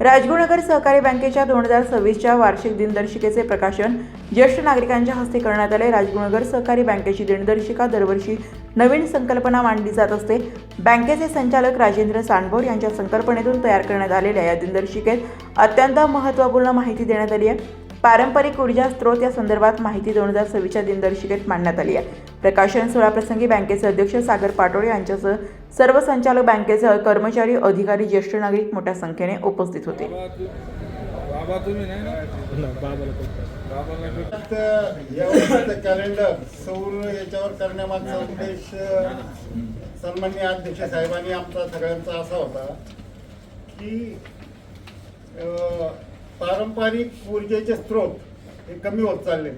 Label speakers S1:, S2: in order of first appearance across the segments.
S1: राजगुरुनगर सहकारी बँकेच्या 2026च्या वार्षिक दिनदर्शिकेचे प्रकाशन ज्येष्ठ नागरिकांच्या हस्ते करण्यात आले। राजगुरुनगर सहकारी बँकेची दिनदर्शिका दरवर्षी नवीन संकल्पना मांडली जात असते। बँकेचे संचालक राजेंद्र सांडभोर यांच्या संकल्पनेतून तयार करण्यात आलेल्या या दिनदर्शिकेत अत्यंत महत्त्वपूर्ण माहिती देण्यात आली आहे। पारंपरिक ऊर्जा स्त्रोत या संदर्भात माहिती 2026च्या दिनदर्शिकेत मांडण्यात आली आहे। प्रकाशन सोहळ्याप्रसंगी बँकेचे अध्यक्ष सागर पाटोळे यांच्यासह सर्व संचालक, बँकेचे कर्मचारी, अधिकारी, ज्येष्ठ नागरिक मोठ्या संख्येने उपस्थित होते।
S2: कॅलेंडर सौर याच्यावर करण्यामागचा उद्देश सन्माननीय अध्यक्ष साहेबांनी आमचा सगळ्यांचा असा होता की पारंपरिक ऊर्जेचे स्त्रोत हे कमी होत चालले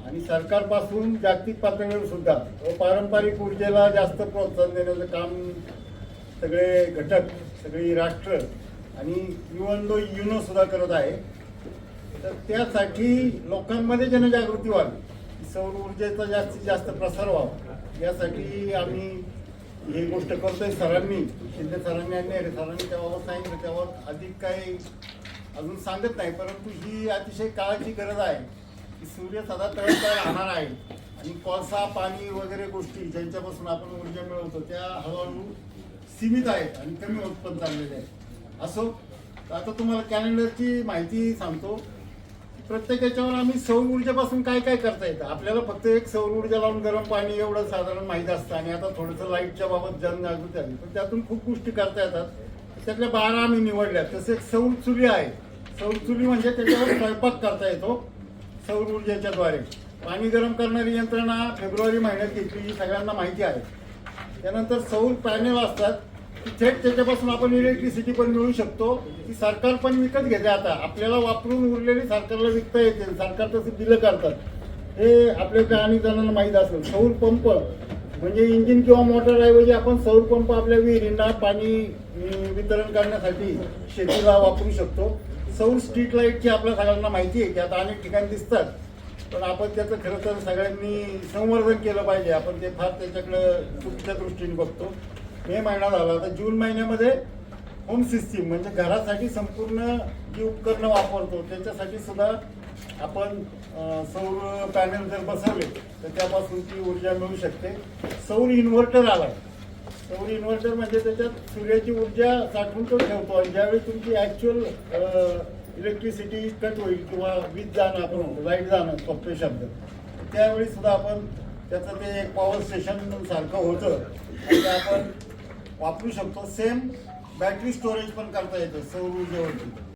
S2: आणि सरकारपासून जागतिक पातळीवर सुद्धा पारंपरिक ऊर्जेला जास्त प्रोत्साहन देण्याचं काम सगळे घटक, सगळी राष्ट्र आणि युनो सुद्धा करत आहे। तर त्यासाठी लोकांमध्ये जनजागृती व्हावी, सौर ऊर्जेचा जास्तीत जास्त प्रसार व्हावा, यासाठी आम्ही ही गोष्ट करतोय। सरांनी, शिंदे सरांनी आणि सरांनी त्याबाबत सांगितलं, त्यावर अधिक काही अजून सांगत नाही, परंतु ही अतिशय काळाची गरज आहे की सूर्य सदा तळत राहणार आहे आणि कोळसा, पाणी वगैरे गोष्टी ज्यांच्यापासून आपण ऊर्जा मिळवतो त्या हळूहळू सीमित आहेत आणि कमी होत पण चाललेल्या आहेत। असो, आता तुम्हाला कॅलेंडरची माहिती सांगतो। प्रत्येक याच्यावर आम्ही सौर ऊर्जेपासून काय काय करता येतं। आपल्याला फक्त एक सौर ऊर्जा लावून गरम पाणी एवढं साधारण माहीत असतं आणि आता थोडंसं लाईटच्या बाबत जनजागृती आली, पण त्यातून खूप गोष्टी करता येतात। त्यातल्या 12 आम्ही निवडल्या। तसे एक सौर चुली आहे। सौर चुली म्हणजे त्याच्यावर स्वयंपाक करता येतो सौर ऊर्जेच्या द्वारे। पाणी गरम करणारी यंत्रणा फेब्रुवारी महिन्यात घेतली, सगळ्यांना माहिती आहे। त्यानंतर सौर पॅनेल असतात, थेट त्याच्यापासून आपण इलेक्ट्रिसिटी पण मिळू शकतो, ती सरकार पण विकत घेते। आता आपल्याला वापरून उरलेली सरकारला विकता येते, सरकार तसे बिलं करतात, हे आपल्या अनेक जणांना माहीत असेल। सौर पंप म्हणजे इंजिन किंवा मोटर ऐवजी आपण सौर पंप आपल्या विहिरींना पाणी वितरण करण्यासाठी शेतीला वापरू शकतो। सौर स्ट्रीट लाईटची आपल्या सगळ्यांना माहिती आहे की आता अनेक ठिकाणी दिसतात, पण आपण त्याचं खरं तर सगळ्यांनी संवर्धन केलं पाहिजे। आपण ते फार त्याच्याकडं चुकीच्या दृष्टीने बघतो। मे महिना झाला, आता जून महिन्यामध्ये होम सिस्टीम म्हणजे घरासाठी संपूर्ण जी उपकरणं वापरतो त्याच्यासाठी सुद्धा आपण सौर पॅनल जर बसवले तर त्यापासून ती ऊर्जा मिळू शकते। सौर इन्व्हर्टर आला। सौर इन्व्हर्टर म्हणजे त्याच्यात सूर्याची ऊर्जा साठवून तो ठेवतो आणि ज्यावेळी तुमची ॲक्च्युअल इलेक्ट्रिसिटी कट होईल किंवा वीज जाणं, आपण लाईट जाणं सोपे शब्द, त्यावेळी सुद्धा आपण त्याचं ते एक पॉवर स्टेशन सारखं होतं ते आपण वापरू शकतो। सेम बॅटरी स्टोरेज पण करता येतं सौर ऊर्जेवरती।